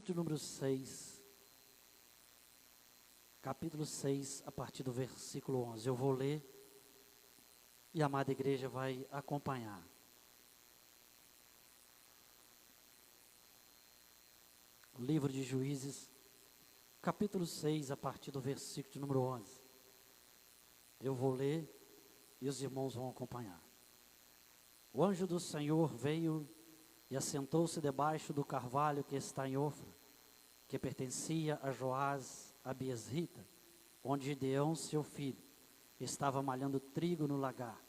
de número 6, capítulo 6, a partir do versículo 11. Eu vou ler e a amada igreja vai acompanhar. Livro de Juízes, capítulo 6, a partir do versículo de número 11. Eu vou ler e os irmãos vão acompanhar. O anjo do Senhor veio e assentou-se debaixo do carvalho que está em Ofra, que pertencia a Joás, a Biesrita, onde Gideão, seu filho, estava malhando trigo no lagar,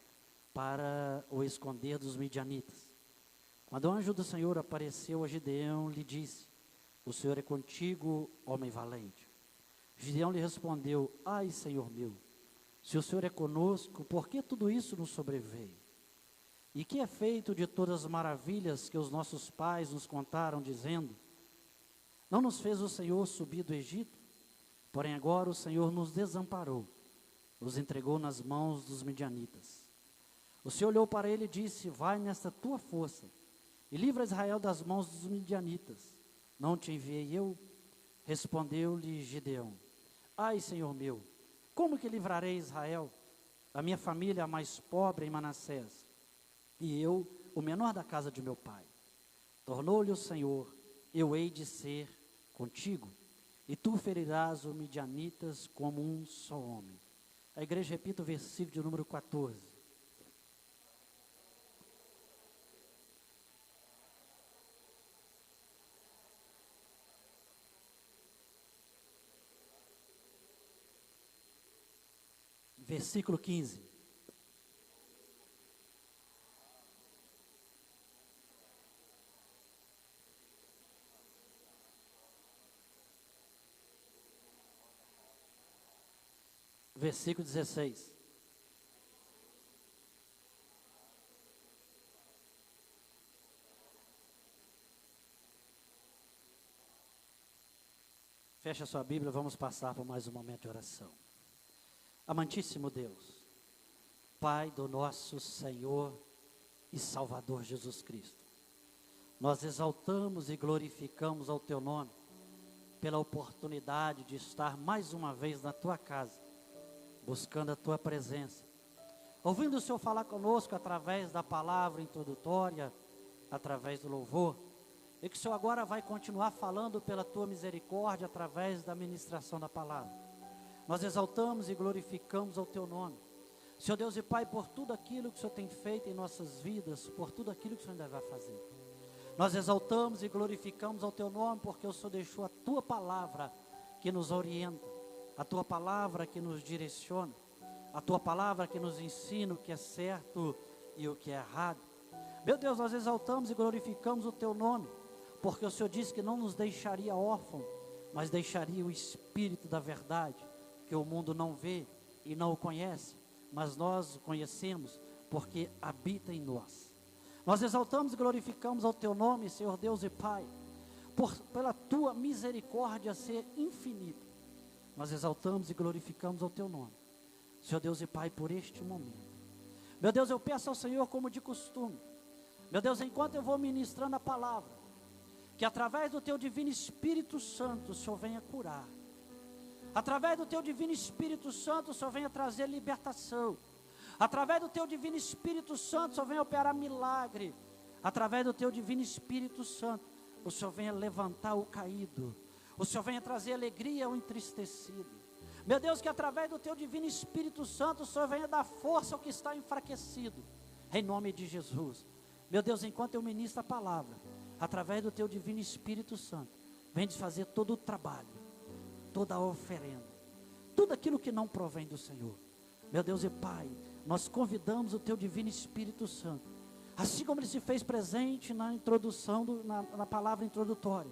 para o esconder dos midianitas. Quando o anjo do Senhor apareceu a Gideão, lhe disse: o Senhor é contigo, homem valente. Gideão lhe respondeu: ai, Senhor meu, se o Senhor é conosco, por que tudo isso nos sobreveio? E que é feito de todas as maravilhas que os nossos pais nos contaram, dizendo: não nos fez o Senhor subir do Egito? Porém agora o Senhor nos desamparou, nos entregou nas mãos dos midianitas. O Senhor olhou para ele e disse: vai nesta tua força, e livra Israel das mãos dos midianitas. Não te enviei eu? Respondeu-lhe Gideão: ai, Senhor meu, como que livrarei Israel? A minha família é a mais pobre em Manassés, e eu, o menor da casa de meu pai. Tornou-lhe o Senhor: eu hei de ser contigo, e tu ferirás os midianitas como um só homem. A igreja repita o versículo de número 14. Versículo 15. Versículo 16. Fecha a sua Bíblia, vamos passar por mais um momento de oração. Amantíssimo Deus, Pai do nosso Senhor e Salvador Jesus Cristo, nós exaltamos e glorificamos ao Teu nome, pela oportunidade de estar mais uma vez na Tua casa, buscando a Tua presença, ouvindo o Senhor falar conosco através da palavra introdutória, através do louvor, e que o Senhor agora vai continuar falando pela Tua misericórdia, através da ministração da palavra. Nós exaltamos e glorificamos ao Teu nome, Senhor Deus e Pai, por tudo aquilo que o Senhor tem feito em nossas vidas, por tudo aquilo que o Senhor ainda vai fazer. Nós exaltamos e glorificamos ao Teu nome, porque o Senhor deixou a Tua palavra que nos orienta, a Tua palavra que nos direciona, a Tua palavra que nos ensina o que é certo e o que é errado. Meu Deus, nós exaltamos e glorificamos o Teu nome, porque o Senhor disse que não nos deixaria órfãos, mas deixaria o Espírito da verdade, que o mundo não vê e não o conhece, mas nós o conhecemos, porque habita em nós. Nós exaltamos e glorificamos ao Teu nome, Senhor Deus e Pai, pela Tua misericórdia ser infinita. Nós exaltamos e glorificamos ao Teu nome, Senhor Deus e Pai, por este momento. Meu Deus, eu peço ao Senhor, como de costume, meu Deus, enquanto eu vou ministrando a palavra, que através do Teu divino Espírito Santo, o Senhor venha curar. Através do Teu divino Espírito Santo, o Senhor venha trazer libertação. Através do Teu divino Espírito Santo, o Senhor venha operar milagre. Através do Teu divino Espírito Santo, o Senhor venha levantar o caído. O Senhor venha trazer alegria ao entristecido. Meu Deus, que através do Teu divino Espírito Santo, o Senhor venha dar força ao que está enfraquecido. Em nome de Jesus. Meu Deus, enquanto eu ministro a palavra, através do Teu divino Espírito Santo, vem desfazer todo o trabalho, toda a oferenda, tudo aquilo que não provém do Senhor. Meu Deus e Pai, nós convidamos o Teu divino Espírito Santo, assim como Ele se fez presente na introdução, na palavra introdutória,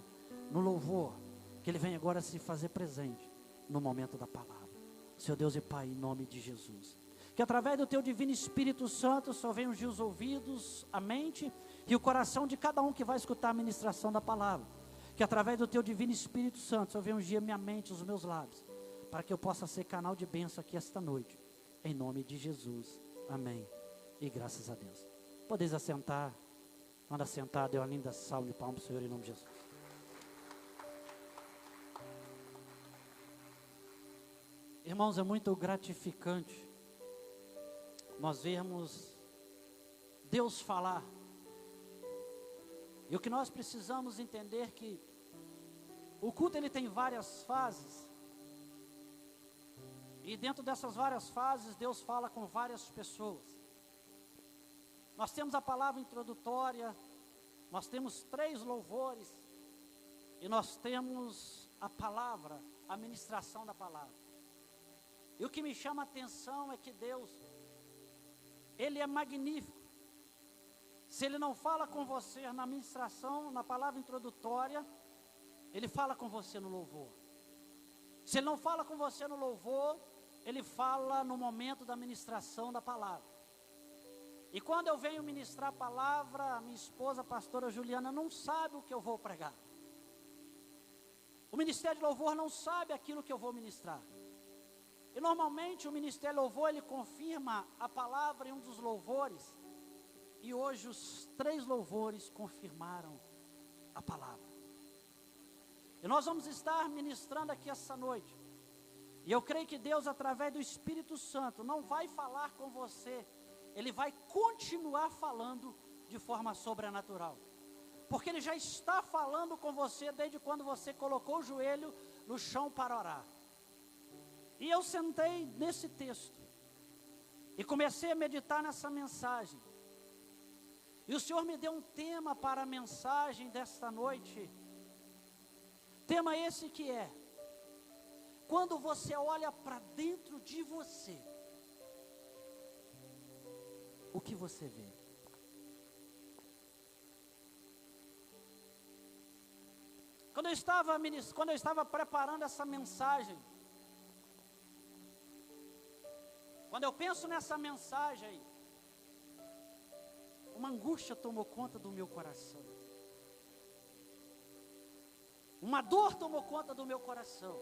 no louvor, que Ele vem agora se fazer presente no momento da palavra. Senhor Deus e Pai, em nome de Jesus, que através do Teu divino Espírito Santo, o Senhor venha ungir os ouvidos, a mente e o coração de cada um que vai escutar a ministração da palavra. Que através do Teu divino Espírito Santo, o Senhor venha ungir minha mente, os meus lábios, para que eu possa ser canal de bênção aqui esta noite, em nome de Jesus, amém, e graças a Deus. Podeis assentar, quando assentar, dê uma linda salva de palmas para o Senhor, em nome de Jesus. Irmãos, é muito gratificante nós vermos Deus falar. E o que nós precisamos entender que o culto ele tem várias fases. E dentro dessas várias fases, Deus fala com várias pessoas. Nós temos a palavra introdutória, nós temos 3 louvores, e nós temos a palavra, a ministração da palavra. E o que me chama a atenção é que Deus, Ele é magnífico. Se Ele não fala com você na ministração, na palavra introdutória, Ele fala com você no louvor. Se Ele não fala com você no louvor, Ele fala no momento da ministração da palavra. E quando eu venho ministrar a palavra, a minha esposa, a pastora Juliana, não sabe o que eu vou pregar. O ministério de louvor não sabe aquilo que eu vou ministrar. E normalmente o ministério de louvor, ele confirma a palavra em um dos louvores. E hoje os 3 louvores confirmaram a palavra. E nós vamos estar ministrando aqui essa noite. E eu creio que Deus, através do Espírito Santo, não vai falar com você. Ele vai continuar falando de forma sobrenatural. Porque Ele já está falando com você desde quando você colocou o joelho no chão para orar. E eu sentei nesse texto. E comecei a meditar nessa mensagem. E o Senhor me deu um tema para a mensagem desta noite. Tema esse que é: quando você olha para dentro de você, o que você vê? Quando eu estava preparando essa mensagem, quando eu penso nessa mensagem, uma angústia tomou conta do meu coração. Uma dor tomou conta do meu coração.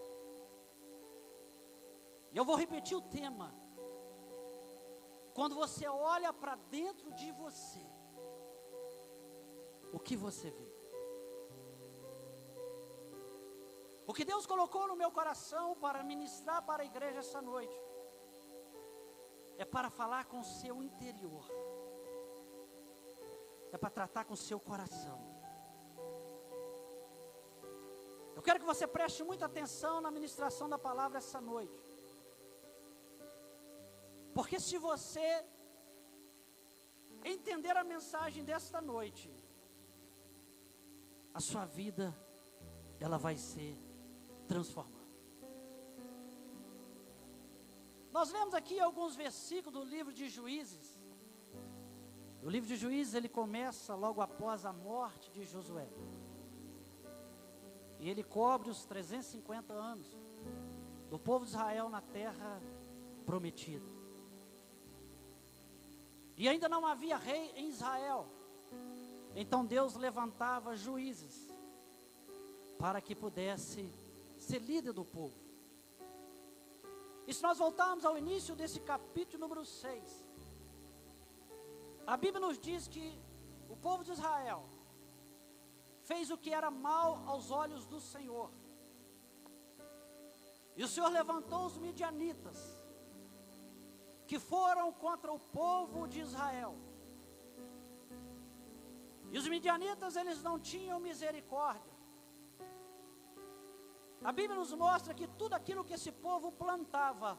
E eu vou repetir o tema. Quando você olha para dentro de você, o que você vê? O que Deus colocou no meu coração para ministrar para a igreja essa noite é para falar com o seu interior. É para tratar com o seu coração. Eu quero que você preste muita atenção na ministração da palavra essa noite. Porque se você entender a mensagem desta noite, a sua vida, ela vai ser transformada. Nós lemos aqui alguns versículos do livro de Juízes. O livro de Juízes, ele começa logo após a morte de Josué. E ele cobre os 350 anos do povo de Israel na terra prometida. E ainda não havia rei em Israel. Então Deus levantava juízes para que pudesse ser líder do povo. E se nós voltarmos ao início desse capítulo número 6, a Bíblia nos diz que o povo de Israel fez o que era mal aos olhos do Senhor. E o Senhor levantou os midianitas, que foram contra o povo de Israel. E os midianitas, eles não tinham misericórdia. A Bíblia nos mostra que tudo aquilo que esse povo plantava,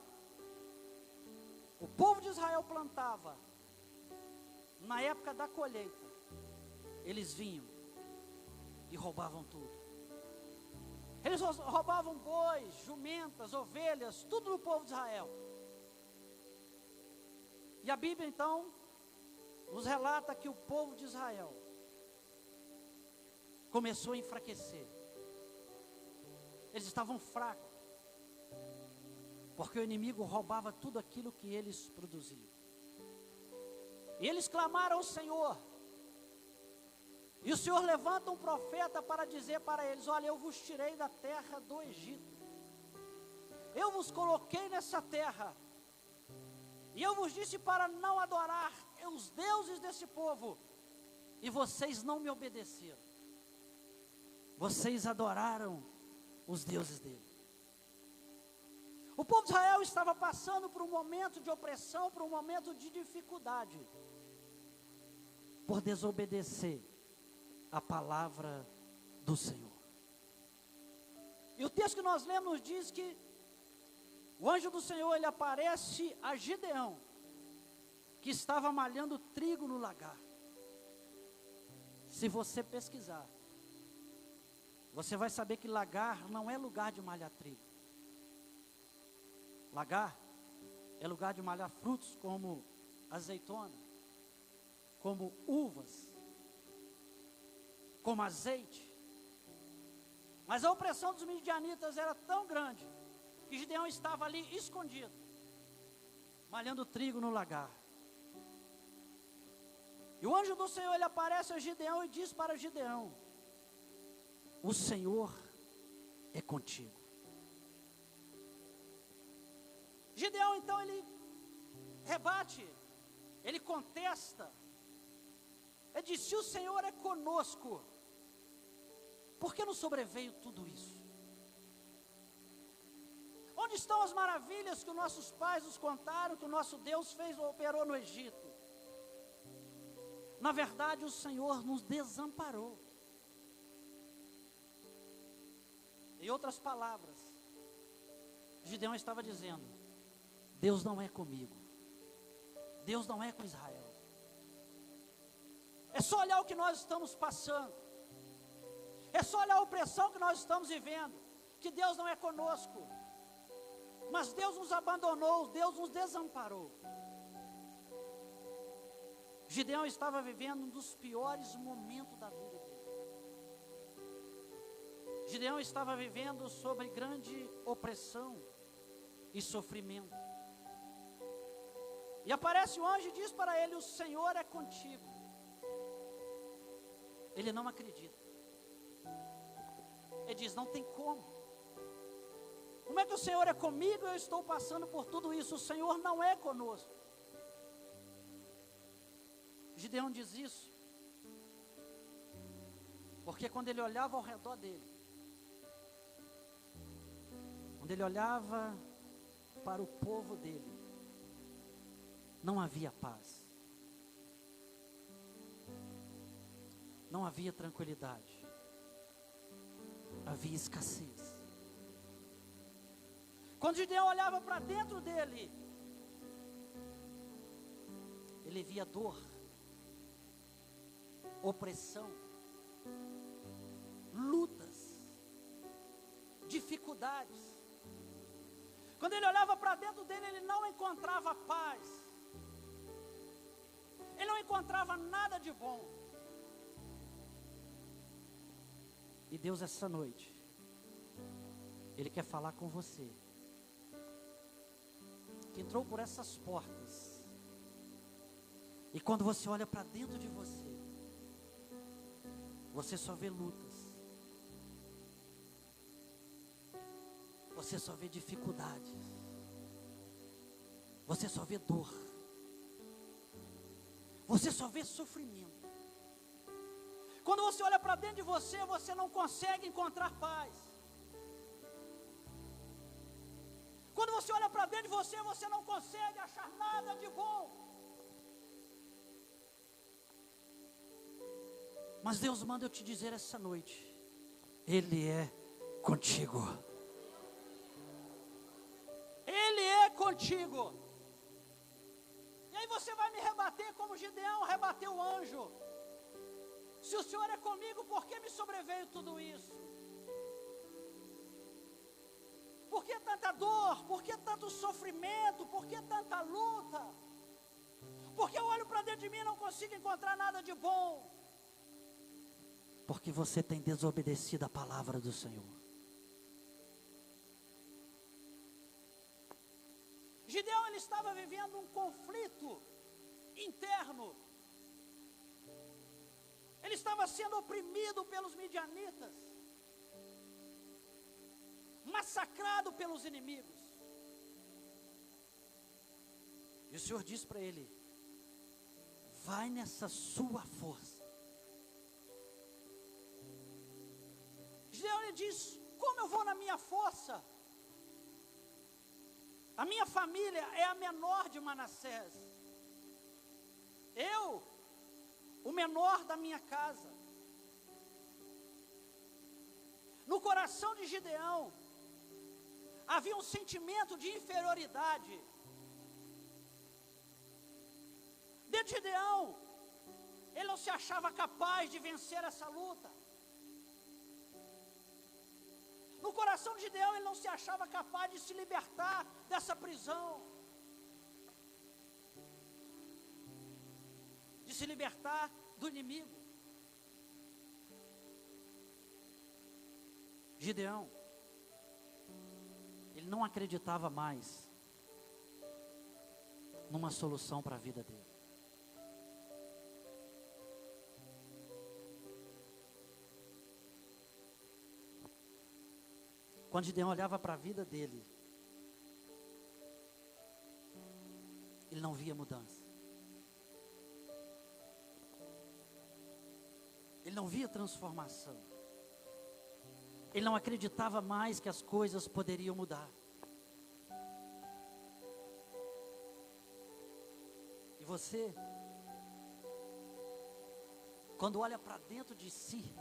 o povo de Israel plantava, na época da colheita, eles vinham e roubavam tudo. Eles roubavam bois, jumentas, ovelhas, tudo do povo de Israel. E a Bíblia então nos relata que o povo de Israel começou a enfraquecer. Eles estavam fracos, porque o inimigo roubava tudo aquilo que eles produziam. E eles clamaram ao Senhor. E o Senhor levanta um profeta para dizer para eles: olha, eu vos tirei da terra do Egito. Eu vos coloquei nessa terra. E eu vos disse para não adorar os deuses desse povo. E vocês não me obedeceram. Vocês adoraram os deuses dele. O povo de Israel estava passando por um momento de opressão, por um momento de dificuldade, por desobedecer a palavra do Senhor. E o texto que nós lemos diz que o anjo do Senhor, ele aparece a Gideão, que estava malhando trigo no lagar. Se você pesquisar, você vai saber que lagar não é lugar de malhar trigo. Lagar é lugar de malhar frutos como azeitona, como uvas, como azeite. Mas a opressão dos midianitas era tão grande que Gideão estava ali escondido, malhando trigo no lagar. E o anjo do Senhor, ele aparece a Gideão e diz para Gideão: o Senhor é contigo. Gideão então ele rebate, ele contesta, ele diz: se o Senhor é conosco, por que nos sobreveio tudo isso? Onde estão as maravilhas que os nossos pais nos contaram, que o nosso Deus fez ou operou no Egito? Na verdade, o Senhor nos desamparou. Em outras palavras, Gideão estava dizendo: Deus não é comigo, Deus não é com Israel. É só olhar o que nós estamos passando, é só olhar a opressão que nós estamos vivendo, que Deus não é conosco. Mas Deus nos abandonou, Deus nos desamparou. Gideão estava vivendo um dos piores momentos da vida dele. Gideão estava vivendo sob grande opressão e sofrimento. E aparece o anjo e diz para ele: o Senhor é contigo. Ele não acredita. Ele diz: não tem como. Como é que o Senhor é comigo e eu estou passando por tudo isso? O Senhor não é conosco. Gideão diz isso porque quando ele olhava ao redor dele, quando ele olhava para o povo dele, não havia paz, não havia tranquilidade, havia escassez. Quando Gideão olhava para dentro dele, ele via dor, opressão, lutas, dificuldades. Quando ele olhava para dentro dele, ele não encontrava paz, ele não encontrava nada de bom. E Deus, essa noite, Ele quer falar com você, que entrou por essas portas, e quando você olha para dentro de você, você só vê lutas, você só vê dificuldades, você só vê dor, você só vê sofrimento. Quando você olha para dentro de você, você não consegue encontrar paz. Quando você olha para dentro de você, você não consegue achar nada de bom. Mas Deus manda eu te dizer essa noite: Ele é contigo. Ele é contigo. E aí você vai me rebater como Gideão rebateu o anjo: se o Senhor é comigo, por que me sobreveio tudo isso? Por que tanta dor? Por que tanto sofrimento? Por que tanta luta? Porque eu olho para dentro de mim e não consigo encontrar nada de bom. Porque você tem desobedecido a palavra do Senhor. Gideão, ele estava vivendo um conflito interno. Ele estava sendo oprimido pelos midianitas, massacrado pelos inimigos. E o Senhor disse para ele: vai nessa sua força. Gideão, ele diz: como eu vou na minha força? A minha família é a menor de Manassés. Eu, o menor da minha casa. No coração de Gideão havia um sentimento de inferioridade. Dentro de Gideão, ele não se achava capaz de vencer essa luta. No coração de Gideão, ele não se achava capaz de se libertar dessa prisão, de se libertar do inimigo. Gideão, ele não acreditava mais numa solução para a vida dele. Quando Gideão olhava para a vida dele, ele não via mudança. Ele não via transformação. Ele não acreditava mais que as coisas poderiam mudar. E você, quando olha para dentro de si,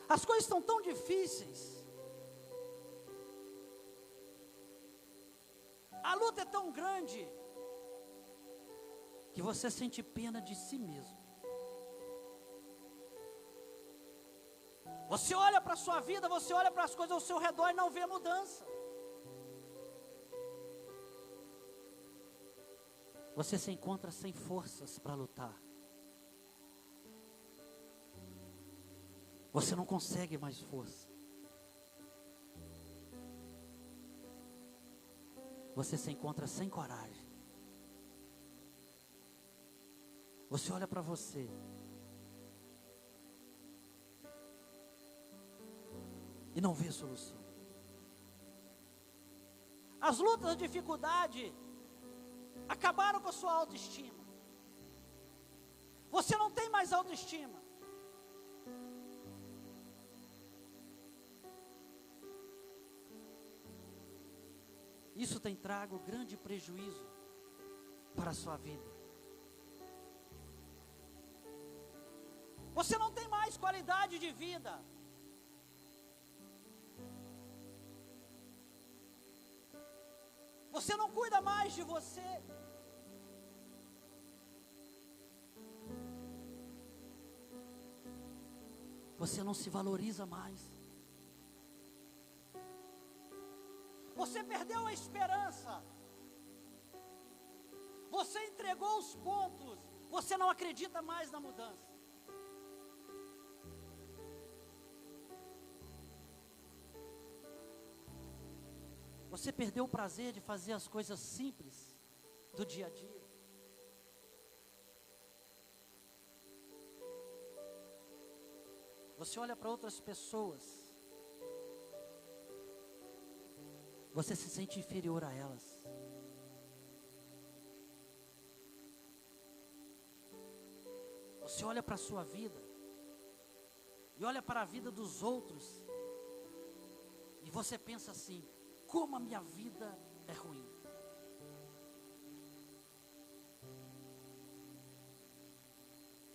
as coisas estão tão difíceis, a luta é tão grande, que você sente pena de si mesmo. Você olha para a sua vida, você olha para as coisas ao seu redor e não vê mudança. Você se encontra sem forças para lutar. Você não consegue mais força. Você se encontra sem coragem. Você olha para você. E não vê solução. As lutas, a dificuldade acabaram com a sua autoestima. Você não tem mais autoestima. Isso tem trago grande prejuízo para a sua vida. Você não tem mais qualidade de vida. Você não cuida mais de você. Você não se valoriza mais. Você perdeu a esperança. Você entregou os pontos. Você não acredita mais na mudança. Você perdeu o prazer de fazer as coisas simples do dia a dia. Você olha para outras pessoas. Você se sente inferior a elas. Você olha para a sua vida e olha para a vida dos outros e você pensa assim: como a minha vida é ruim.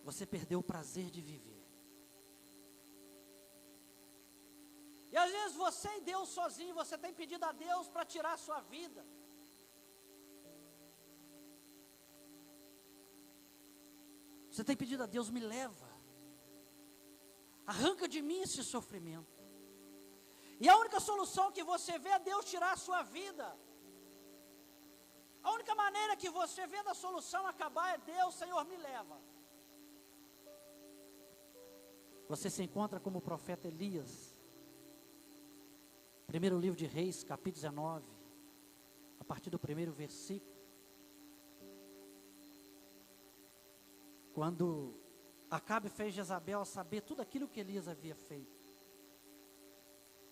Você perdeu o prazer de viver. E às vezes você e Deus sozinho, você tem pedido a Deus para tirar a sua vida. Você tem pedido a Deus: me leva. Arranca de mim esse sofrimento. E a única solução que você vê é Deus tirar a sua vida. A única maneira que você vê da solução acabar é Deus: Senhor, me leva. Você se encontra como o profeta Elias. Primeiro livro de Reis, capítulo 19, a partir do primeiro versículo. Quando Acabe fez Jezabel saber tudo aquilo que Elias havia feito.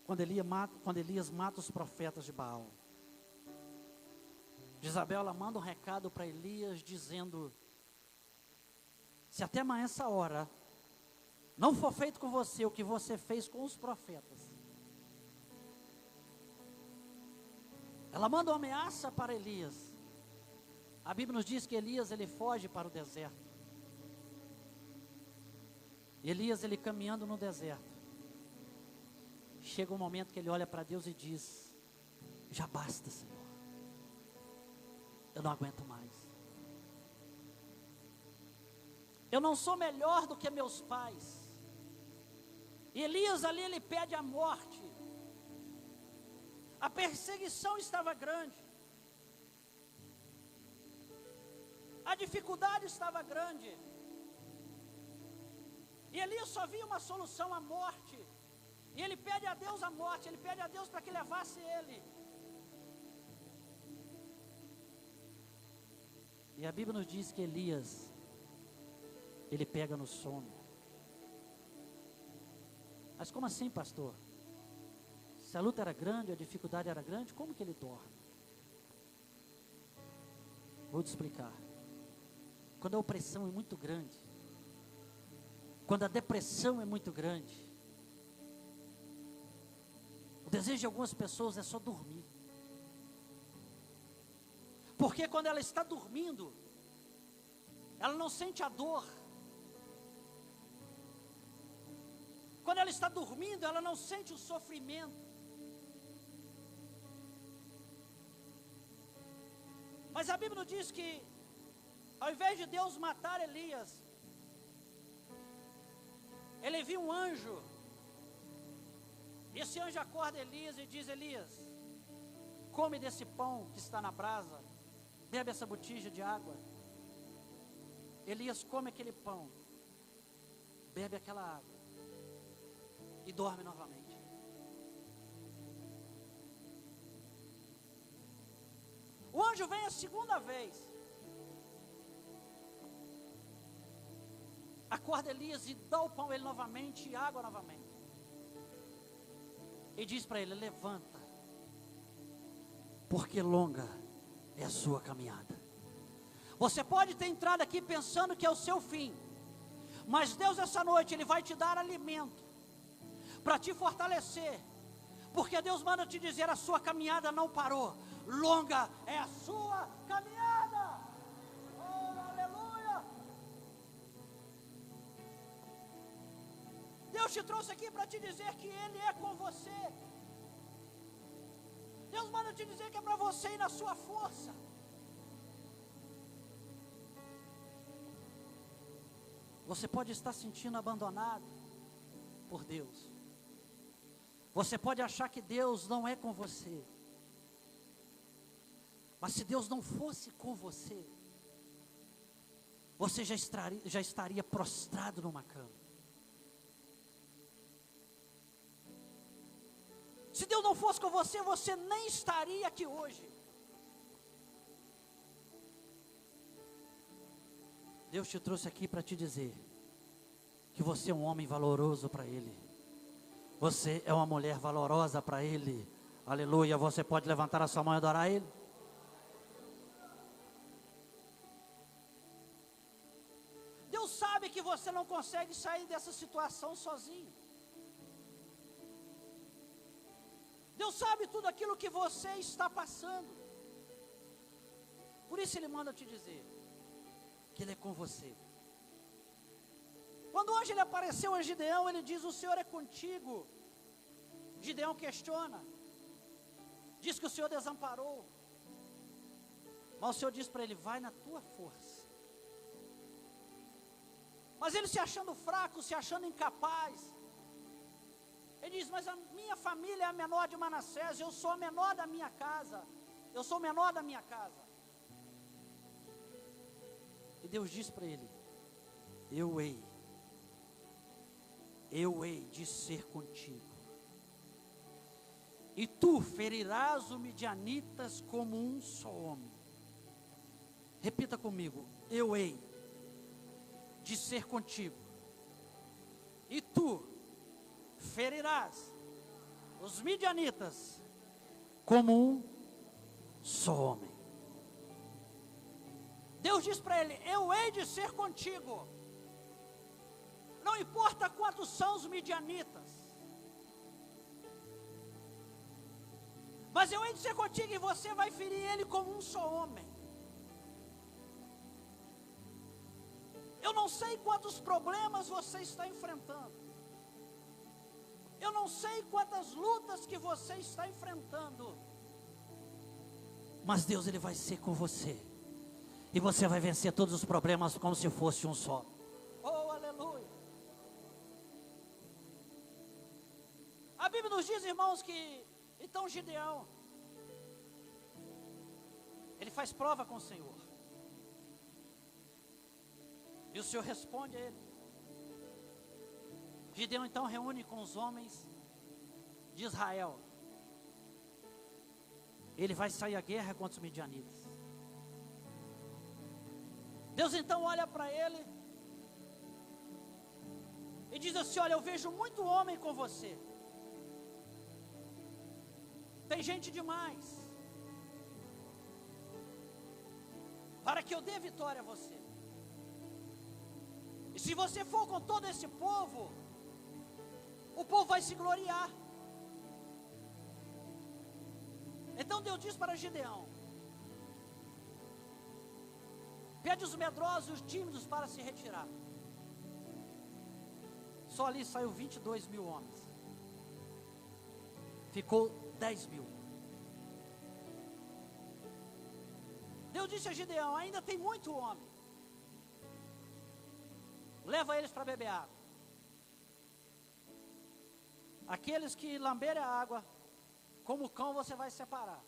Quando Elias mata os profetas de Baal. Jezabel, ela manda um recado para Elias dizendo: se até amanhã essa hora não for feito com você o que você fez com os profetas, Ela manda uma ameaça para Elias. A Bíblia nos diz que Elias, ele foge para o deserto. Elias, ele caminhando no deserto. Chega um momento que ele olha para Deus e diz: já basta, Senhor. Eu não aguento mais. Eu não sou melhor do que meus pais. E Elias ali, ele pede a morte. A perseguição estava grande. A dificuldade estava grande. E Elias só via uma solução, a morte. E ele pede a Deus a morte, ele pede a Deus para que levasse ele. E a Bíblia nos diz que Elias, ele pega no sono. Mas como assim, pastor? Se a luta era grande, a dificuldade era grande, como que ele dorme? Vou te explicar. Quando a opressão é muito grande, quando a depressão é muito grande, o desejo de algumas pessoas é só dormir. Porque quando ela está dormindo, ela não sente a dor. Quando ela está dormindo, ela não sente o sofrimento. Mas a Bíblia diz que, ao invés de Deus matar Elias, ele viu um anjo. Esse anjo acorda Elias e diz: Elias, come desse pão que está na brasa, bebe essa botija de água. Elias come aquele pão, bebe aquela água e dorme novamente. O anjo vem a segunda vez, acorda Elias e dá o pão a ele novamente e água novamente. E diz para ele: levanta, porque longa é a sua caminhada. Você pode ter entrado aqui pensando que é o seu fim, mas Deus essa noite, Ele vai te dar alimento, para te fortalecer, porque Deus manda te dizer: a sua caminhada não parou, longa é a sua caminhada. Oh, aleluia! Deus te trouxe aqui para te dizer que Ele é com você. Deus manda te dizer que é para você ir na sua força. Você pode estar sentindo abandonado por Deus. Você pode achar que Deus não é com você. Mas se Deus não fosse com você, você já estaria prostrado numa cama. Se Deus não fosse com você, você nem estaria aqui hoje. Deus te trouxe aqui para te dizer que você é um homem valoroso para Ele. Você é uma mulher valorosa para Ele. Aleluia. Você pode levantar a sua mão e adorar Ele? Deus sabe que você não consegue sair dessa situação sozinho. Deus sabe tudo aquilo que você está passando. Por isso Ele manda te dizer que Ele é com você. Quando hoje Ele apareceu a Gideão, Ele diz: o Senhor é contigo. Gideão questiona, diz que o Senhor desamparou, mas o Senhor diz para ele: vai na tua força. Mas ele se achando fraco, se achando incapaz, ele diz: mas a minha família é a menor de Manassés, eu sou a menor da minha casa, eu sou o menor da minha casa. E Deus diz para ele: eu hei de ser contigo, e tu ferirás os midianitas como um só homem. Repita comigo: eu hei de ser contigo, e tu ferirás os midianitas como um só homem. Deus diz para ele: eu hei de ser contigo. Não importa quantos são os midianitas, Mas eu hei de ser contigo e você vai ferir ele como um só homem. Eu não sei quantos problemas você está enfrentando. Eu não sei quantas lutas que você está enfrentando. Mas Deus, Ele vai ser com você. E você vai vencer todos os problemas como se fosse um só. Oh, aleluia. A Bíblia nos diz, irmãos, que então Gideão, ele faz prova com o Senhor. E o Senhor responde a ele. Gideão então reúne com os homens de Israel. Ele vai sair à guerra contra os midianitas. Deus então olha para ele e diz assim: olha, eu vejo muito homem com você. Tem gente demais para que eu dê vitória a você. E se você for com todo esse povo, o povo vai se gloriar. Então Deus diz para Gideão: pede os medrosos e os tímidos para se retirar. Só ali saiu 22 mil homens. Ficou 10 mil. Deus disse a Gideão: ainda tem muito homem. Leva eles para beber água. Aqueles que lamberem a água, como cão você vai separar.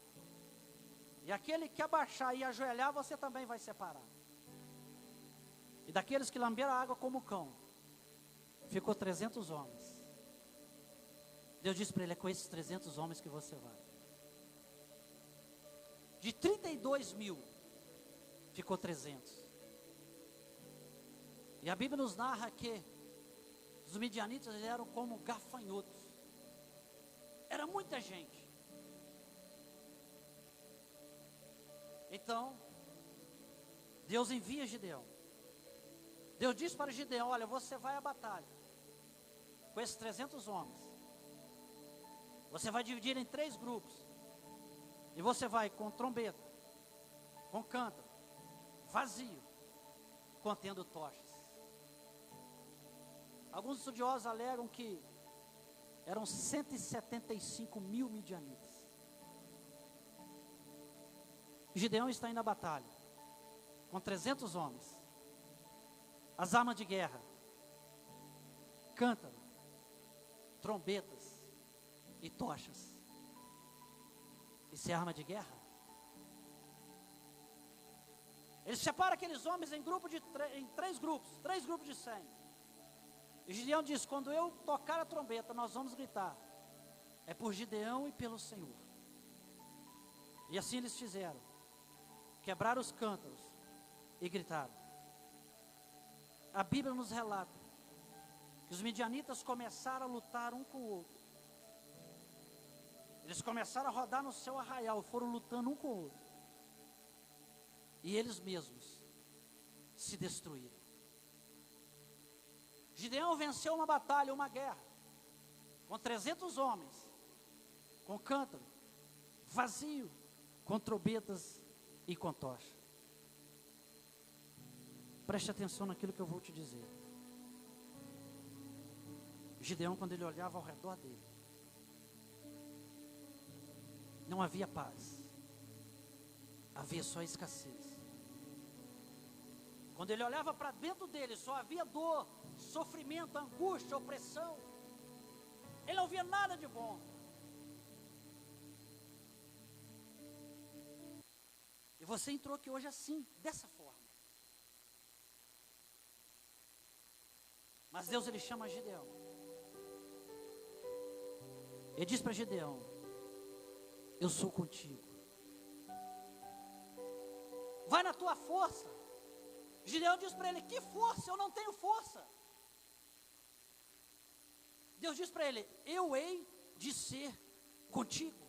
E aquele que abaixar e ajoelhar, você também vai separar. E daqueles que lamberam a água como cão, ficou 300 homens. Deus disse para ele: é com esses 300 homens que você vai. De 32 mil, ficou 300. E a Bíblia nos narra que os midianitas eram como gafanhotos. Era muita gente. Então, Deus envia Gideão. Deus diz para Gideão: olha, você vai à batalha com esses 300 homens. Você vai dividir em 3 grupos. E você vai com trombeta, com cântaro, vazio, contendo tochas. Alguns estudiosos alegam que eram 175 mil midianitas. Gideão está indo à batalha com 300 homens. As armas de guerra: cântaro, trombetas e tochas. Isso é arma de guerra. Ele separa aqueles homens em 3 grupos, 3 grupos de 100. E Gideão diz: quando eu tocar a trombeta, nós vamos gritar. É por Gideão e pelo Senhor. E assim eles fizeram. Quebraram os cântaros e gritaram. A Bíblia nos relata que os midianitas começaram a lutar um com o outro. Eles começaram a rodar no seu arraial, foram lutando um com o outro. E eles mesmos se destruíram. Gideão venceu uma batalha, uma guerra, com 300 homens, com cântaro, vazio, com trombetas e com tocha. Preste atenção naquilo que eu vou te dizer. Gideão, quando ele olhava ao redor dele, não havia paz, havia só escassez. Quando ele olhava para dentro dele, só havia dor, sofrimento, angústia, opressão. Ele não via nada de bom. E você entrou aqui hoje assim, dessa forma. Mas Deus, Ele chama Gideão. Ele diz para Gideão: eu sou contigo. Vai na tua força. Gideão diz para ele: que força? Eu não tenho força. Deus diz para ele: eu hei de ser contigo.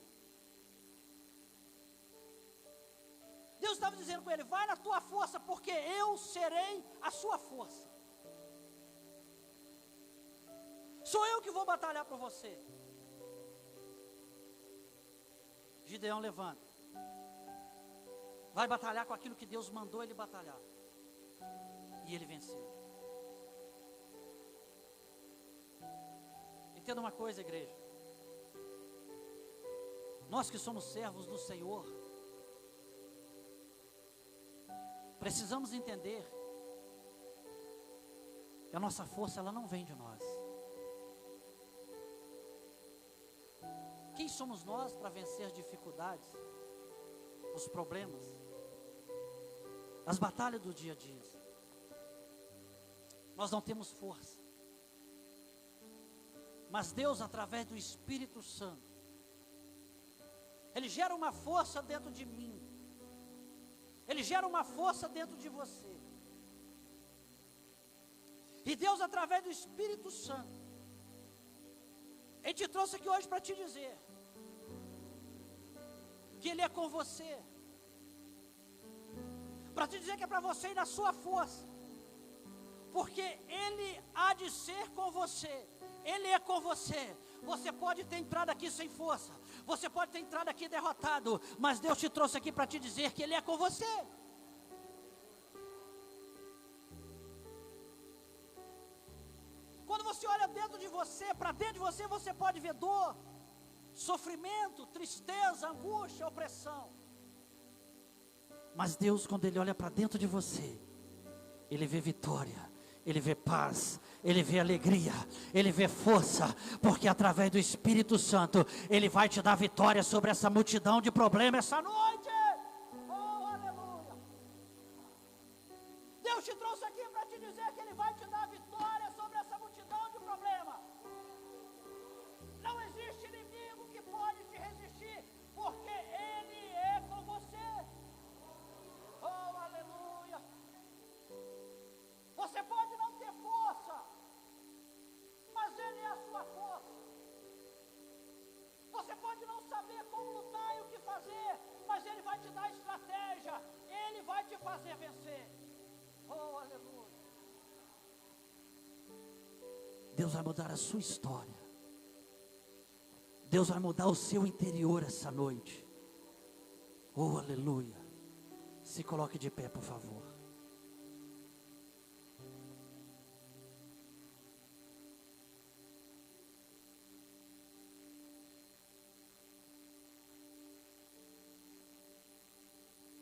Deus estava dizendo com ele: vai na tua força, porque eu serei a sua força. Sou eu que vou batalhar por você. Gideão levanta. Vai batalhar com aquilo que Deus mandou ele batalhar. E ele venceu. Entenda uma coisa, igreja. Nós que somos servos do Senhor, precisamos entender que a nossa força, ela não vem de nós. Quem somos nós para vencer as dificuldades, os problemas, as batalhas do dia a dia? Nós não temos força. Mas Deus, através do Espírito Santo, Ele gera uma força dentro de mim. Ele gera uma força dentro de você. E Deus, através do Espírito Santo, Ele te trouxe aqui hoje para te dizer que Ele é com você. Para te dizer que é para você ir na sua força. Porque Ele há de ser com você. Ele é com você. Você pode ter entrado aqui sem força. Você pode ter entrado aqui derrotado. Mas Deus te trouxe aqui para te dizer que Ele é com você. Quando você olha dentro de você, para dentro de você, você pode ver dor, sofrimento, tristeza, angústia, opressão. Mas Deus, quando Ele olha para dentro de você, Ele vê vitória. Ele vê paz, Ele vê alegria, Ele vê força, porque através do Espírito Santo, Ele vai te dar vitória sobre essa multidão de problemas essa noite. Oh, aleluia. Deus te trouxe aqui para te dizer que Ele vai te dar vitória sobre essa multidão de problemas. Não existe inimigo que pode te resistir, porque Ele é com você. Oh, aleluia. Você pode não ter força, mas Ele é a sua força. Você pode não saber como lutar e o que fazer, mas Ele vai te dar estratégia. Ele vai te fazer vencer. Oh, aleluia. Deus vai mudar a sua história. Deus vai mudar o seu interior essa noite. Oh, aleluia. Se coloque de pé, por favor.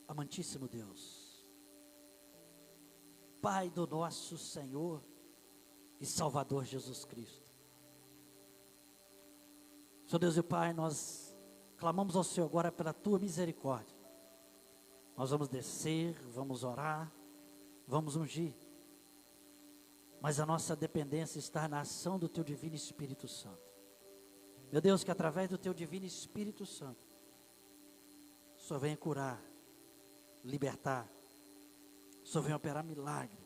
Amantíssimo Deus, Pai do nosso Senhor e Salvador Jesus Cristo. Senhor Deus e Pai, nós clamamos ao Senhor agora pela Tua misericórdia. Nós vamos descer, vamos orar, vamos ungir. Mas a nossa dependência está na ação do Teu Divino Espírito Santo. Meu Deus, que através do Teu Divino Espírito Santo, o Senhor venha curar, libertar, o Senhor vem operar milagre.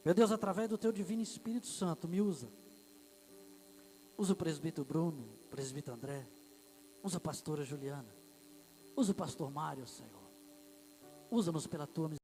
Meu Deus, através do Teu Divino Espírito Santo, me usa. Usa o presbítero Bruno, o presbítero André, usa a pastora Juliana, usa o pastor Mário, Senhor. Usa-nos pela Tua misericórdia.